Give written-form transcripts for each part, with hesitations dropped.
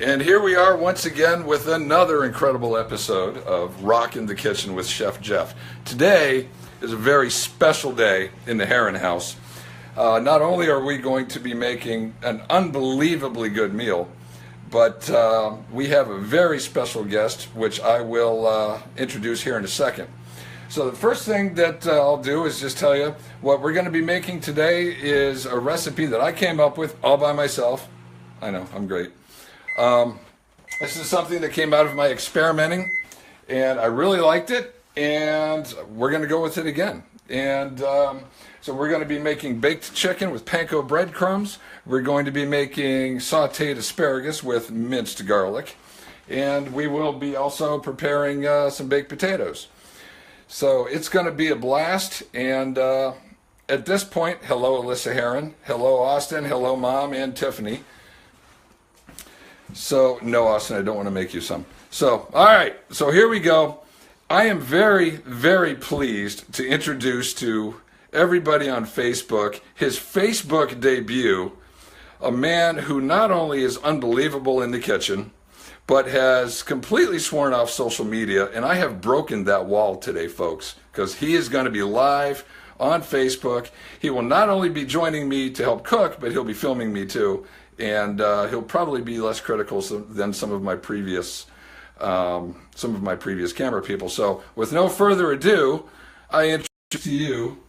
And here we are once again with another incredible episode of Rockin' the Kitchen with Chef Jeff. Today is a very special day in the Heron House. Not only are we going to be making an unbelievably good meal, but we have a very special guest, which I will introduce here in a second. So the first thing that I'll do is just tell you what we're going to be making today is a recipe that I came up with all by myself. I know, I'm great. This is something that came out of my experimenting, and I really liked it, and we're going to go with it again. And so we're going to be making baked chicken with Panko breadcrumbs. We're going to be making sauteed asparagus with minced garlic, and we will be also preparing some baked potatoes. So it's going to be a blast, and at this point, hello Alyssa Heron, hello Austin, hello Mom and Tiffany. So, no, Austin, I don't want to make you some. So, all right, so here we go. I am very, very pleased to introduce to everybody on Facebook his Facebook debut, a man who not only is unbelievable in the kitchen, but has completely sworn off social media, and I have broken that wall today, folks, because he is going to be live on Facebook. He will not only be joining me to help cook, but he'll be filming me too. And he'll probably be less critical than some of my previous camera people. So, with no further ado, I introduce to you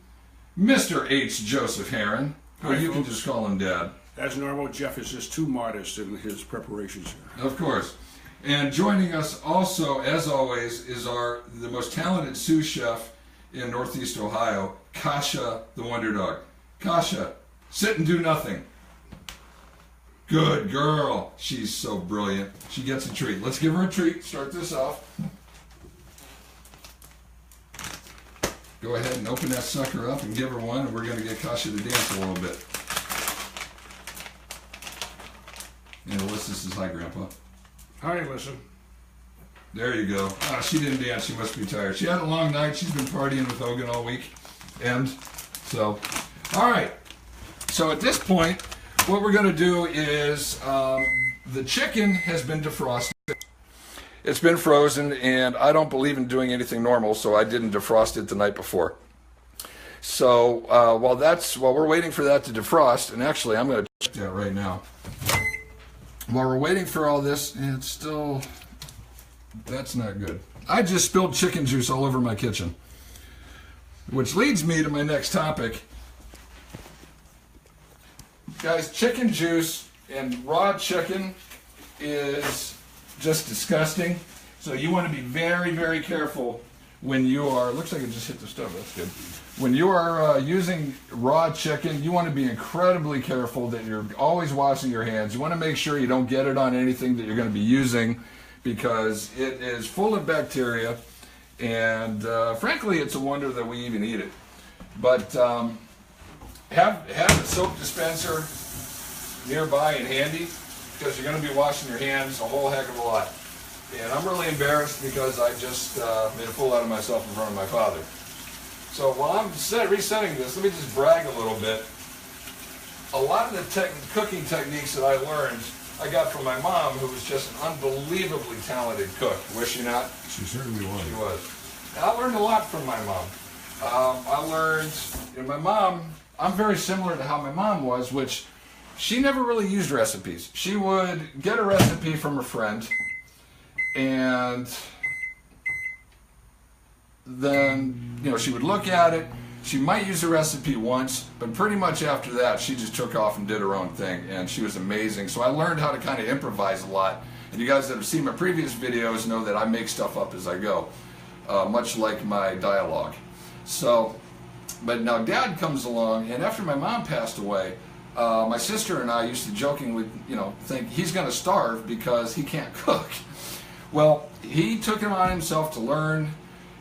Mr. H. Joseph Heron, or you can just call him Dad. As normal, Jeff is just too modest in his preparations here. Of course. And joining us also, as always, is the most talented sous chef in Northeast Ohio, Kasha the Wonder Dog. Kasha, sit and do nothing. Good girl. She's so brilliant. She gets a treat. Let's give her a treat. Start this off. Go ahead and open that sucker up and give her one, and we're going to get Kasha to dance a little bit. And Alyssa says hi, Grandpa. Hi, Alyssa. There you go. She didn't dance. She must be tired. She had a long night. She's been partying with Hogan all week. And so, all right. So at this point, what we're going to do is the chicken has been defrosted. It's been frozen, and I don't believe in doing anything normal, so I didn't defrost it the night before. So while we're waiting for that to defrost, and actually I'm going to check that right now. While we're waiting for all this, it's still, that's not good. I just spilled chicken juice all over my kitchen, which leads me to my next topic. Guys, chicken juice and raw chicken is just disgusting. So you want to be very, very careful when you are, looks like it just hit the stove, that's good. When you are using raw chicken, you want to be incredibly careful that you're always washing your hands. You want to make sure you don't get it on anything that you're going to be using, because it is full of bacteria, and frankly, it's a wonder that we even eat it. But have a soap dispenser nearby and handy, because you're going to be washing your hands a whole heck of a lot. And I'm really embarrassed because I just made a fool out of myself in front of my father. So while I'm resetting this, let me just brag a little bit. A lot of the cooking techniques that I learned, I got from my mom, who was just an unbelievably talented cook. Was she not? She certainly was. She was. And I learned a lot from my mom. I learned, my mom, I'm very similar to how my mom was, which she never really used recipes. She would get a recipe from a friend, and then, she would look at it. She might use the recipe once, but pretty much after that, she just took off and did her own thing, and she was amazing. So I learned how to kind of improvise a lot. And you guys that have seen my previous videos know that I make stuff up as I go, much like my dialogue. So, but now Dad comes along, and after my mom passed away, my sister and I used to jokingly, think he's going to starve because he can't cook. Well, he took it on himself to learn.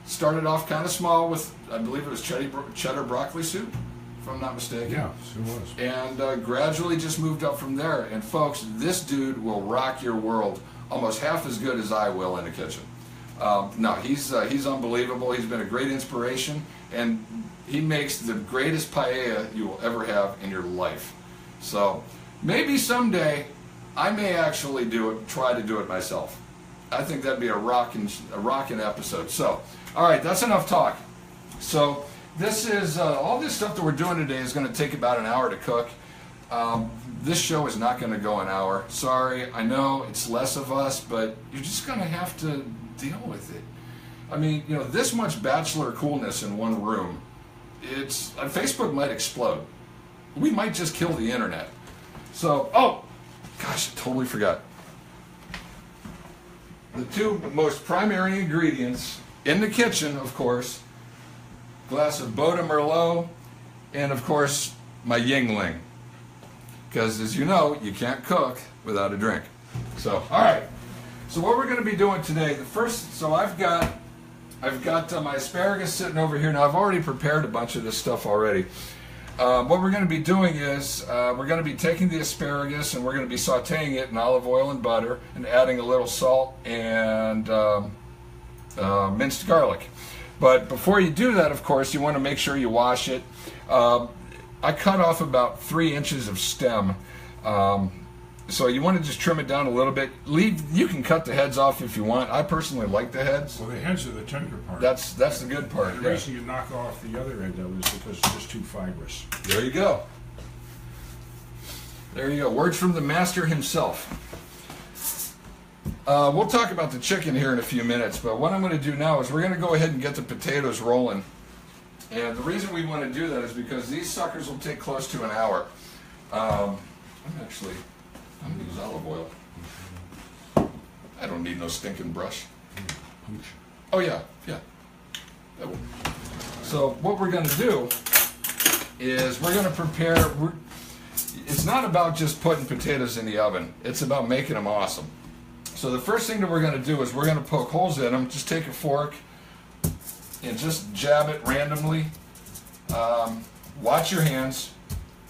Started off kind of small with, I believe it was cheddar broccoli soup, if I'm not mistaken. Yeah, it was. And gradually just moved up from there. And folks, this dude will rock your world almost half as good as I will in the kitchen. No, he's unbelievable. He's been a great inspiration, and he makes the greatest paella you will ever have in your life. So maybe someday I may actually try to do it myself. I think that'd be a rockin' episode. So, all right, that's enough talk. So this is all this stuff that we're doing today is going to take about an hour to cook. This show is not going to go an hour. Sorry, I know it's less of us, but you're just going to have to deal with it. I mean, you know, this much bachelor coolness in one room, Facebook might explode. We might just kill the internet. So, oh, gosh, I totally forgot. The two most primary ingredients in the kitchen, of course, glass of Boda Merlot, and of course, my Yingling. Because as you know, you can't cook without a drink. So, all right. So what we're going to be doing today, I've got my asparagus sitting over here. Now I've already prepared a bunch of this stuff already. What we're going to be doing is we're going to be taking the asparagus and we're going to be sauteing it in olive oil and butter and adding a little salt and minced garlic. But before you do that, of course, you want to make sure you wash it. I cut off about 3 inches of stem. So you want to just trim it down a little bit. You can cut the heads off if you want. I personally like the heads. Well, the heads are the tender part. That's the good part. The reason you knock off the other end of it is because it's just too fibrous. There you go. There you go. Words from the master himself. We'll talk about the chicken here in a few minutes, but what I'm going to do now is we're going to go ahead and get the potatoes rolling. And the reason we want to do that is because these suckers will take close to an hour. I'm going to use olive oil. I don't need no stinking brush. Oh yeah. So what we're going to do is we're going to prepare. It's not about just putting potatoes in the oven. It's about making them awesome. So the first thing that we're going to do is we're going to poke holes in them. Just take a fork and just jab it randomly. Watch your hands.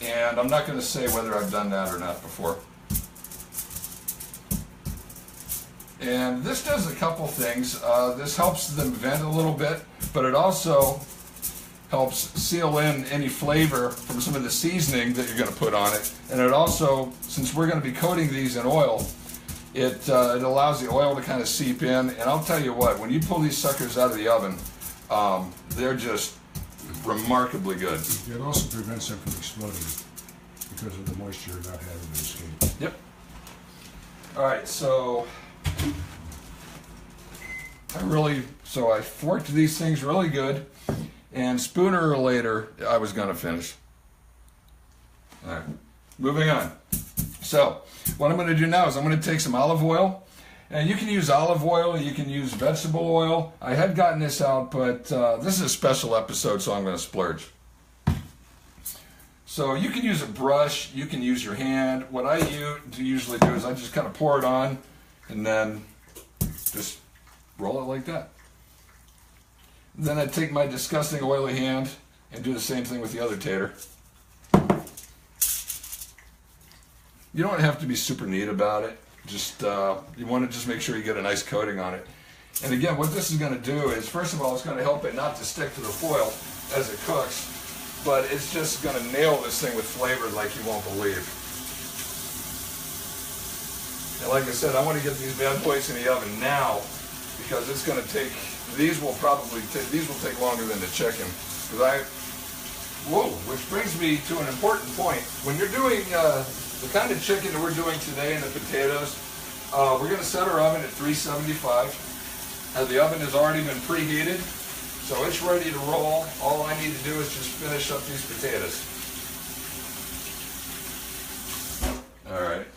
And I'm not going to say whether I've done that or not before. And this does a couple things. This helps them vent a little bit, but it also helps seal in any flavor from some of the seasoning that you're going to put on it. And it also, since we're going to be coating these in oil, it allows the oil to kind of seep in. And I'll tell you what, when you pull these suckers out of the oven, they're just remarkably good. It also prevents them from exploding because of the moisture not having to escape. Yep. All right, so I forked these things really good, and sooner or later I was going to finish. All right, moving on. So what I'm going to do now is I'm going to take some olive oil, and you can use olive oil, you can use vegetable oil. I had gotten this out, but this is a special episode, so I'm going to splurge. So you can use a brush, you can use your hand. What I usually do is I just kind of pour it on and then just roll it like that. Then I take my disgusting oily hand and do the same thing with the other tater. You don't have to be super neat about it. Just you want to just make sure you get a nice coating on it. And again, what this is going to do is, first of all, it's going to help it not to stick to the foil as it cooks, but it's just going to nail this thing with flavor like you won't believe. And like I said, I want to get these bad boys in the oven now because it's going to take. These will take longer than the chicken. Which brings me to an important point. When you're doing the kind of chicken that we're doing today and the potatoes, we're going to set our oven at 375. The oven has already been preheated, so it's ready to roll. All I need to do is just finish up these potatoes. All right.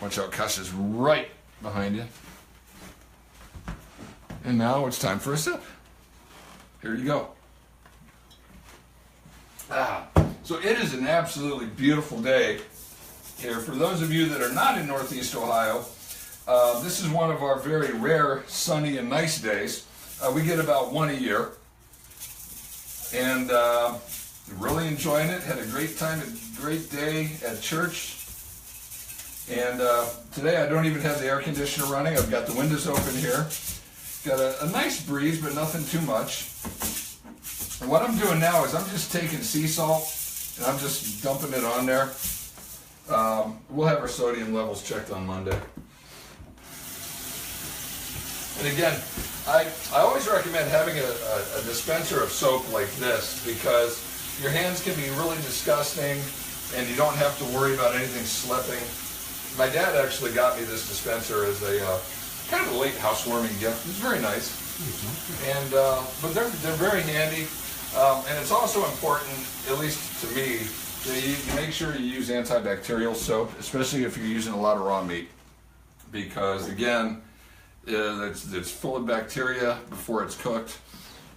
Watch out, Kash is right behind you. And now it's time for a sip. Here you go. So it is an absolutely beautiful day here. For those of you that are not in Northeast Ohio, this is one of our very rare sunny and nice days. We get about one a year. And really enjoying it. Had a great time, a great day at church. And today I don't even have the air conditioner running. I've got the windows open here. Got a nice breeze, but nothing too much. And what I'm doing now is I'm just taking sea salt and I'm just dumping it on there. We'll have our sodium levels checked on Monday. And again, I always recommend having a dispenser of soap like this because your hands can be really disgusting and you don't have to worry about anything slipping. My dad actually got me this dispenser as a kind of a late housewarming gift. It's very nice. And but they're very handy. And it's also important, at least to me, that you make sure you use antibacterial soap, especially if you're using a lot of raw meat. Because again, it's full of bacteria before it's cooked.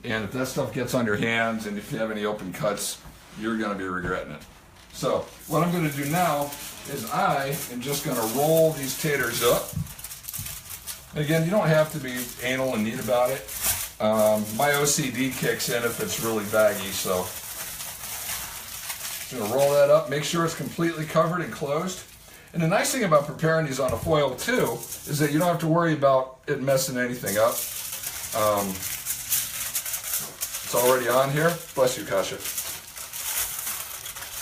And if that stuff gets on your hands and if you have any open cuts, you're going to be regretting it. So what I'm going to do now is I am just going to roll these taters up. Again, you don't have to be anal and neat about it. My OCD kicks in if it's really baggy, so I'm going to roll that up, make sure it's completely covered and closed. And the nice thing about preparing these on a foil too is that you don't have to worry about it messing anything up. It's already on here. Bless you, Kasha.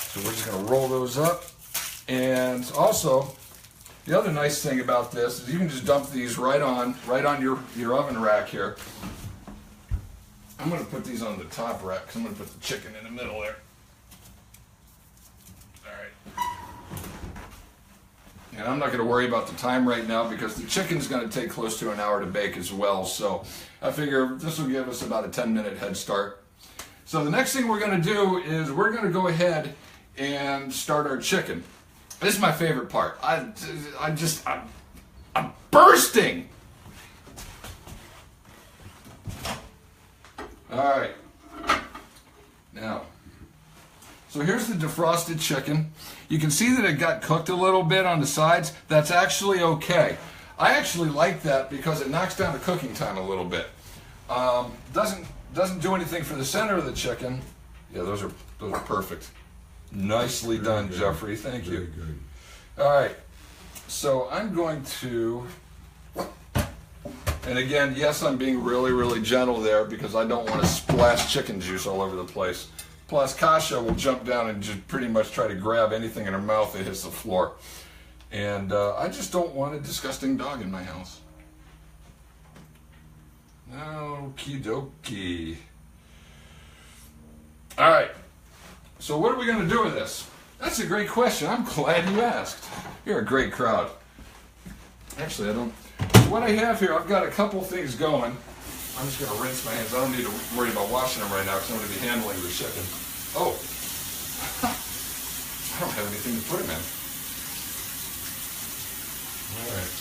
So we're just going to roll those up. And also, the other nice thing about this is you can just dump these right on your oven rack here. I'm going to put these on the top rack because I'm going to put the chicken in the middle there. Alright. And I'm not going to worry about the time right now because the chicken's going to take close to an hour to bake as well. So I figure this will give us about a 10-minute head start. So the next thing we're going to do is we're going to go ahead and start our chicken. This is my favorite part. I'm bursting. All right. Now, so here's the defrosted chicken. You can see that it got cooked a little bit on the sides. That's actually okay. I actually like that because it knocks down the cooking time a little bit. Doesn't do anything for the center of the chicken. Yeah, those are perfect. Nicely done, Jeffrey. Thank you. Very good. All right. So I'm going to, and again, yes, I'm being really, really gentle there because I don't want to splash chicken juice all over the place. Plus, Kasha will jump down and just pretty much try to grab anything in her mouth that hits the floor. And I just don't want a disgusting dog in my house. Okie dokie. All right. So what are we going to do with this? That's a great question. I'm glad you asked. You're a great crowd. Actually, I don't. What I have here, I've got a couple things going. I'm just going to rinse my hands. I don't need to worry about washing them right now because I'm going to be handling the chicken. Oh. I don't have anything to put them in. All right.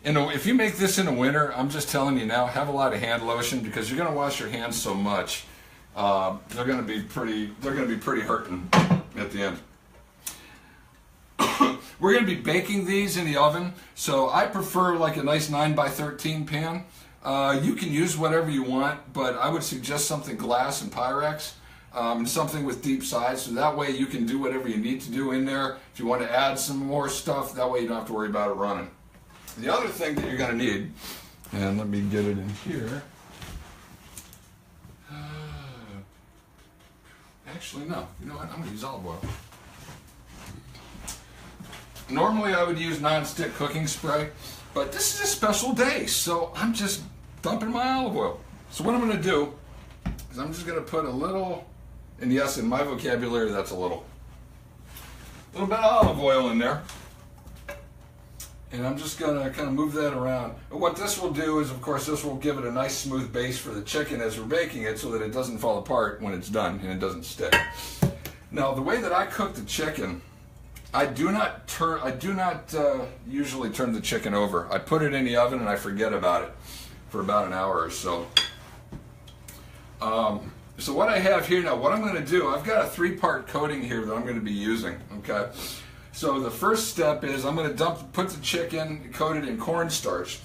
You know, if you make this in the winter, I'm just telling you now, have a lot of hand lotion because you're going to wash your hands so much. They're going to be pretty hurting at the end. We're going to be baking these in the oven, so I prefer like a nice 9x13 pan. You can use whatever you want, but I would suggest something glass and Pyrex, and something with deep sides, so that way you can do whatever you need to do in there. If you want to add some more stuff, that way you don't have to worry about it running. The other thing that you're going to need, and let me get it in here. Actually, no. You know what? I'm going to use olive oil. Normally, I would use non-stick cooking spray, but this is a special day, so I'm just dumping my olive oil. So what I'm going to do is I'm just going to put a little, and yes, in my vocabulary, that's a little bit of olive oil in there. And I'm just going to kind of move that around. And what this will do is, of course, this will give it a nice smooth base for the chicken as we're baking it so that it doesn't fall apart when it's done and it doesn't stick. Now, the way that I cook the chicken, I do not usually turn the chicken over. I put it in the oven and I forget about it for about an hour or so. So what I have here now, what I'm going to do, I've got a 3-part coating here that I'm going to be using, okay? So the first step is I'm going to put the chicken coated in cornstarch.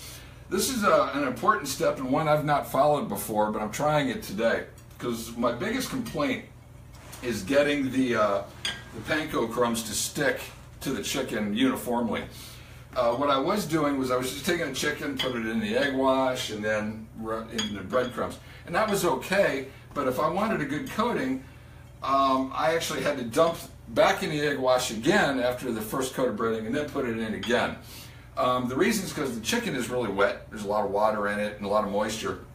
This is an important step and one I've not followed before, but I'm trying it today because my biggest complaint is getting the Panko crumbs to stick to the chicken uniformly. What I was doing was I was just taking the chicken, put it in the egg wash, and then in the breadcrumbs. And that was okay, But if I wanted a good coating, I actually had to dump back in the egg wash again after the first coat of breading and then put it in again. The reason is because the chicken is really wet. There's a lot of water in it and a lot of moisture.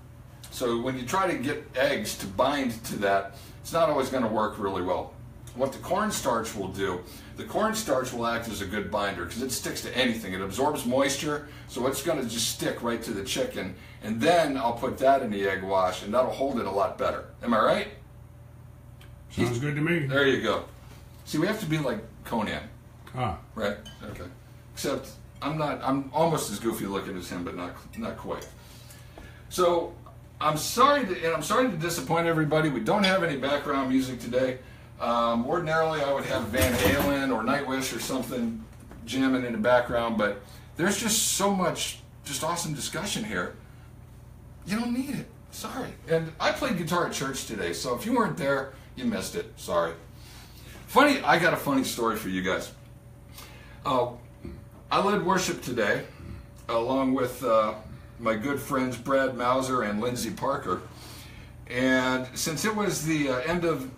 So when you try to get eggs to bind to that, it's not always going to work really well. What the cornstarch will do, the cornstarch will act as a good binder because it sticks to anything. It absorbs moisture, so it's going to just stick right to the chicken. And then I'll put that in the egg wash, and that'll hold it a lot better. Am I right? Sounds good to me. There you go. See, we have to be like Conan. Ah. Right? Okay. Except I'm almost as goofy looking as him, but not quite. So I'm sorry to disappoint everybody. We don't have any background music today. Ordinarily I would have Van Halen or Nightwish or something jamming in the background, but there's just so much just awesome discussion here. You don't need it. Sorry. And I played guitar at church today, so if you weren't there, you missed it. Sorry. I got a funny story for you guys. I led worship today along with my good friends Brad Mauser and Lindsay Parker. And since it was the end of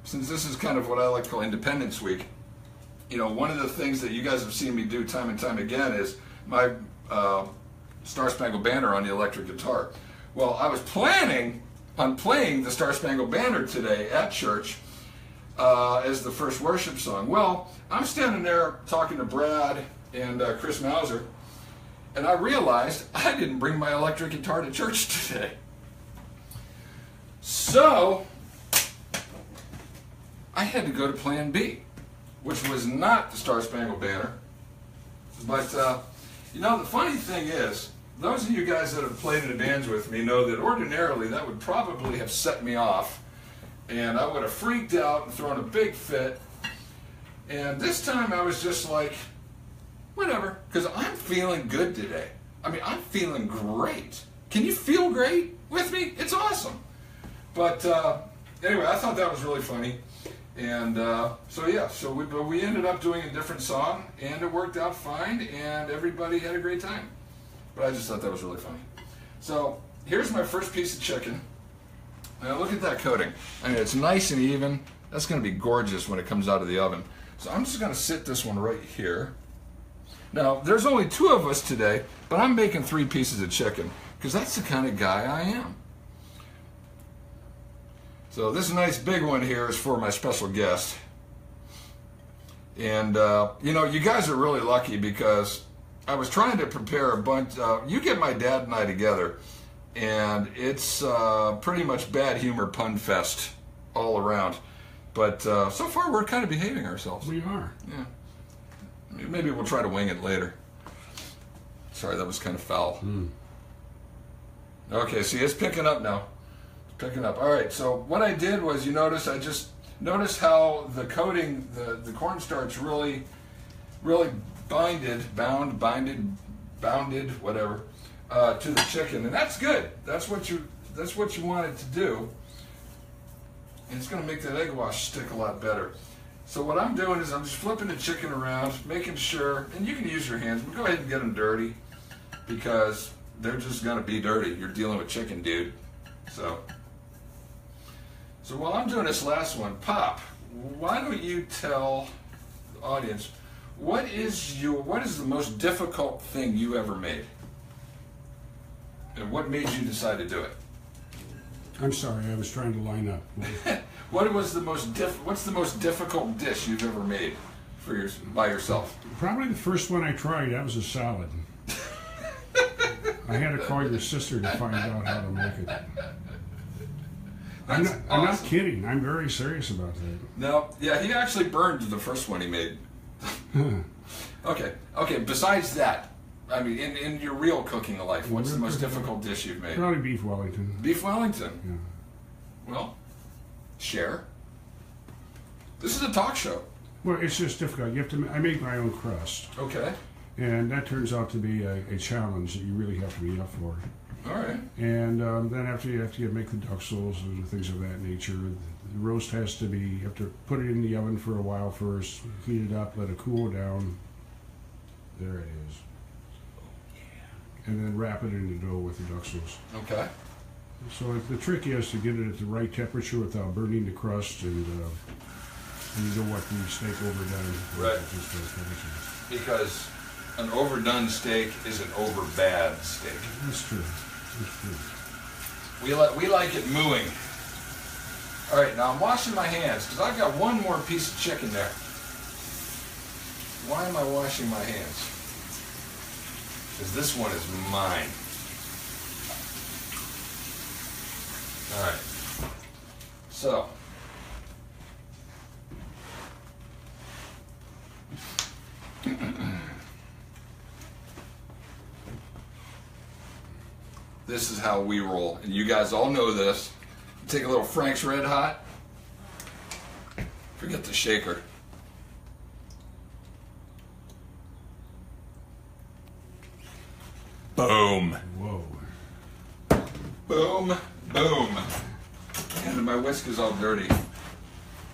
since this is kind of what I like to call Independence Week, you know, one of the things that you guys have seen me do time and time again is my Star Spangled Banner on the electric guitar. Well, I was planning on playing the Star Spangled Banner today at church as the first worship song. Well, I'm standing there talking to Brad and Chris Mauser, and I realized I didn't bring my electric guitar to church today. So I had to go to plan B, which was not the Star Spangled Banner. But, you know, the funny thing is, those of you guys that have played in the bands with me know that ordinarily that would probably have set me off, and I would have freaked out and thrown a big fit. And this time I was just like, whatever, because I'm feeling good today. I mean, I'm feeling great. Can you feel great with me? It's awesome. But anyway, I thought that was really funny. And so we ended up doing a different song, and it worked out fine, and everybody had a great time. But I just thought that was really funny. So here's my first piece of chicken. Now look at that coating. I mean, it's nice and even. That's going to be gorgeous when it comes out of the oven. So I'm just going to sit this one right here. Now, there's only 2 of us today, but I'm making 3 pieces of chicken because that's the kind of guy I am. So this nice big one here is for my special guest. And, you know, you guys are really lucky because I was trying to prepare a bunch. You get my dad and I together, and it's pretty much bad humor pun fest all around. But so far we're kind of behaving ourselves. We are. Yeah. Maybe we'll try to wing it later. Sorry, that was kind of foul. Okay, see, it's picking up now. Picking up. All right, so what I did was, you notice, I just noticed how the coating, the cornstarch really bounded, whatever, to the chicken, and that's good. That's what you want it to do, and it's going to make that egg wash stick a lot better. So what I'm doing is I'm just flipping the chicken around, making sure, and you can use your hands, but go ahead and get them dirty because they're just going to be dirty. You're dealing with chicken, dude. So while I'm doing this last one, Pop, why don't you tell the audience what is the most difficult thing you ever made, and what made you decide to do it? I'm sorry, I was trying to line up. What's the most difficult dish you've ever made by yourself? Probably the first one I tried, that was a salad. I had to call your sister to find out how to make it. I'm not kidding. I'm very serious about that. No, yeah, he actually burned the first one he made. Okay. Besides that, I mean, in your real cooking life, what's the most difficult dish you've made? Probably beef Wellington. Beef Wellington. Yeah. Well, share. This is a talk show. Well, it's just difficult. You have to. I make my own crust. Okay. And that turns out to be a challenge that you really have to be up for. All right. And then after you have to make the duck souls and things of that nature. The roast has to be, you have to put it in the oven for a while first, heat it up, let it cool down. There it is. And then wrap it in the dough with the duck sauce. Okay. So the trick is to get it at the right temperature without burning the crust, and you don't want the steak overdone. Right. Just those temperatures. Because an overdone steak is an over bad steak. That's true. That's true. We like it mooing. All right, now I'm washing my hands because I've got one more piece of chicken there. Why am I washing my hands? Because this one is mine. All right. So. This is how we roll, and you guys all know this. Take a little Frank's Red Hot. Forget the shaker. Boom. Whoa. Boom. Boom. And my whisk is all dirty.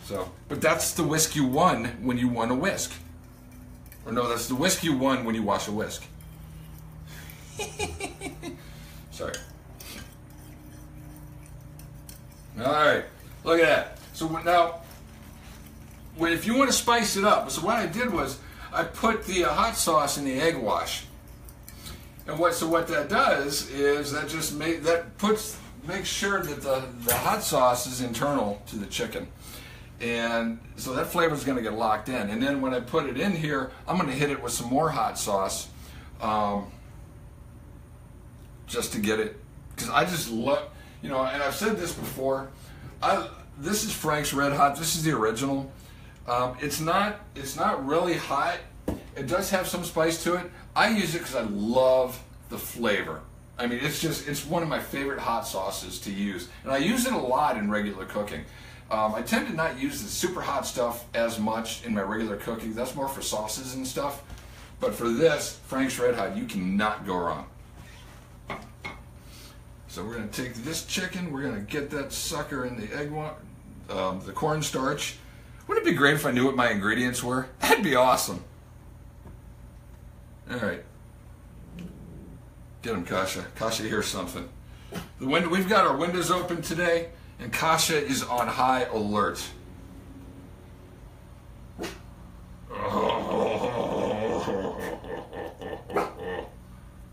So, but that's the whisk you won when you won a whisk. Or no, that's the whisk you won when you wash a whisk. Sorry. All right, look at that. So now, if you want to spice it up, so what I did was I put the hot sauce in the egg wash, and what that does is that just makes sure that the hot sauce is internal to the chicken, and so that flavor is going to get locked in. And then when I put it in here, I'm going to hit it with some more hot sauce, just to get it, because I just love. You know, and I've said this before. This is Frank's Red Hot. This is the original. It's not really hot. It does have some spice to it. I use it because I love the flavor. I mean, it's one of my favorite hot sauces to use, and I use it a lot in regular cooking. I tend to not use the super hot stuff as much in my regular cooking. That's more for sauces and stuff. But for this, Frank's Red Hot, you cannot go wrong. So we're going to take this chicken, we're going to get that sucker in the egg the cornstarch. Wouldn't it be great if I knew what my ingredients were? That'd be awesome. All right. Get him, Kasha. Kasha hears something. We've got our windows open today, and Kasha is on high alert.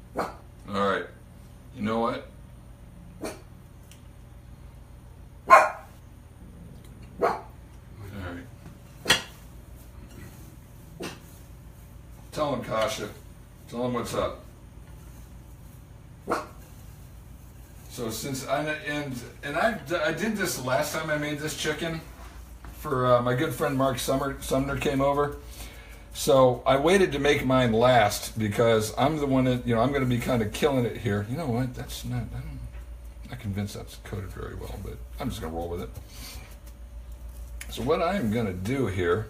All right. You know what? Tell him, Kasha. Tell him what's up. So since I did this last time I made this chicken for my good friend Mark Sumner came over. So I waited to make mine last because I'm the one that I'm going to be kind of killing it here. You know what? I'm not convinced that's coated very well, but I'm just going to roll with it. So what I'm going to do here.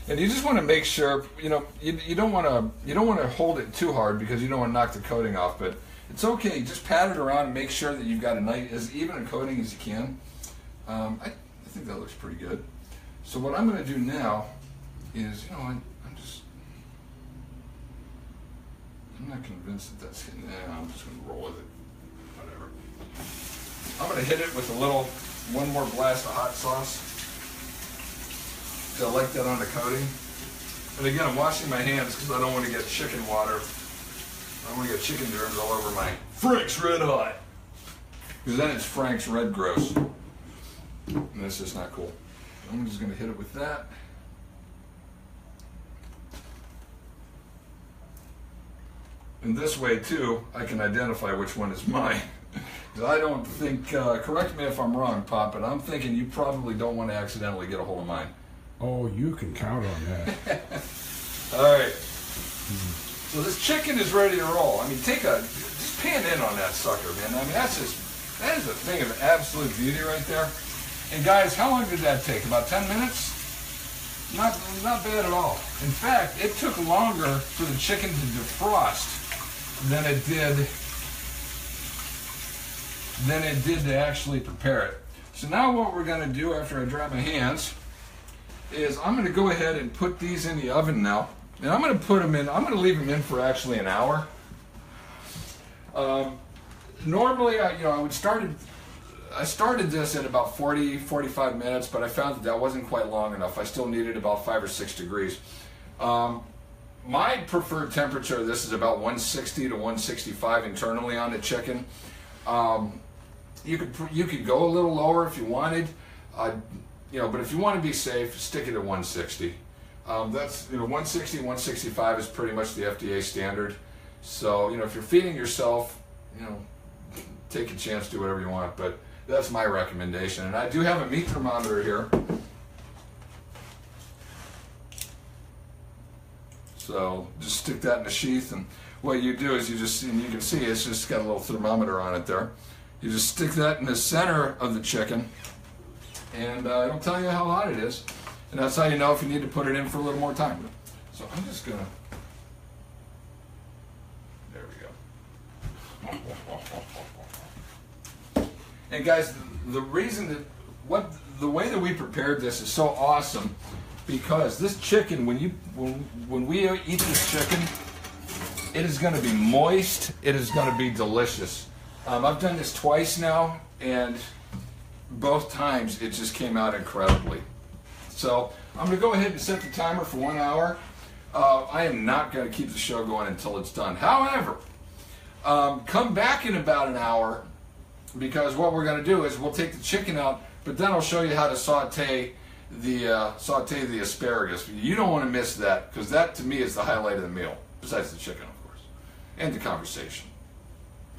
And you just want to make sure, you don't want to hold it too hard because you don't want to knock the coating off. But it's okay. Just pat it around and make sure that you've got as even a coating as you can. I think that looks pretty good. So what I'm going to do now is, I'm not convinced that that's hitting. I'm just going to roll with it. Whatever. I'm going to hit it with one more blast of hot sauce. I like that on the coating. And again, I'm washing my hands because I don't want to get chicken water. I don't want to get chicken germs all over my Frank's Red Hot. Because then it's Frank's Red Gross. And that's just not cool. I'm just going to hit it with that. And this way, too, I can identify which one is mine. Because I don't think, correct me if I'm wrong, Pop, but I'm thinking you probably don't want to accidentally get a hold of mine. Oh, you can count on that. All right. So this chicken is ready to roll. I mean, just pan in on that sucker, man. I mean, that is a thing of absolute beauty right there. And guys, how long did that take? About 10 minutes? Not bad at all. In fact, it took longer for the chicken to defrost than it did to actually prepare it. So now what we're going to do after I dry my hands is I'm going to go ahead and put these in the oven now. And I'm going to leave them in for actually an hour. normally, I started this at about 40, 45 minutes, but I found that wasn't quite long enough. I still needed about 5 or 6 degrees. My preferred temperature of this is about 160 to 165 internally on the chicken. You could go a little lower if you wanted, but if you want to be safe, stick it at 160. That's 160, 165 is pretty much the FDA standard. So if you're feeding yourself, take a chance, do whatever you want. But that's my recommendation. And I do have a meat thermometer here. So just stick that in the sheath, and what you do is you can see it's just got a little thermometer on it there. You just stick that in the center of the chicken, and it'll tell you how hot it is. And that's how you know if you need to put it in for a little more time. So I'm just gonna, there we go. And guys, the reason that, the way that we prepared this is so awesome, because this chicken, when we eat this chicken, it is gonna be moist, it is gonna be delicious. I've done this twice now, and both times it just came out incredibly. So I'm going to go ahead and set the timer for 1 hour. I am not going to keep the show going until it's done. However, come back in about an hour, because what we're going to do is we'll take the chicken out, but then I'll show you how to saute the asparagus. You don't want to miss that, because that to me is the highlight of the meal, besides the chicken, of course, and the conversation,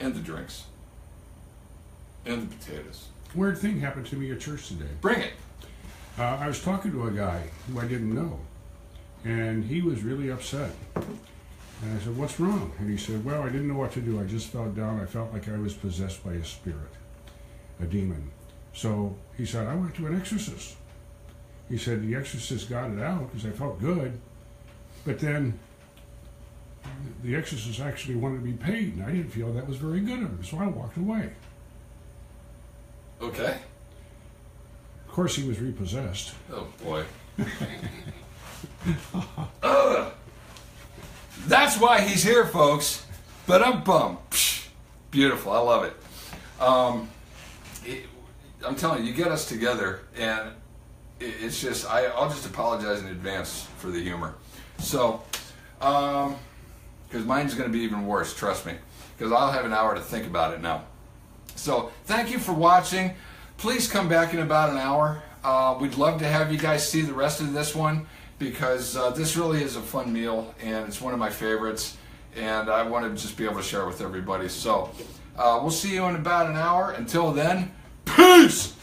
and the drinks, and the potatoes. Weird thing happened to me at church today. Bring it. I was talking to a guy who I didn't know, and he was really upset. And I said, "What's wrong?" And he said, "Well, I didn't know what to do. I just fell down. I felt like I was possessed by a spirit, a demon." So he said, "I went to an exorcist." He said, "The exorcist got it out because I felt good, but then the exorcist actually wanted to be paid, and I didn't feel that was very good of him, so I walked away." Okay. Of course, he was repossessed. Oh boy. That's why he's here, folks. But I'm bummed. Beautiful. I love it. I'm telling you, you get us together, and it's just, I'll just apologize in advance for the humor. So, because mine's going to be even worse, trust me. Because I'll have an hour to think about it now. So, thank you for watching. Please come back in about an hour. We'd love to have you guys see the rest of this one, because this really is a fun meal, and it's one of my favorites, and I want to just be able to share it with everybody. So, we'll see you in about an hour. Until then, peace!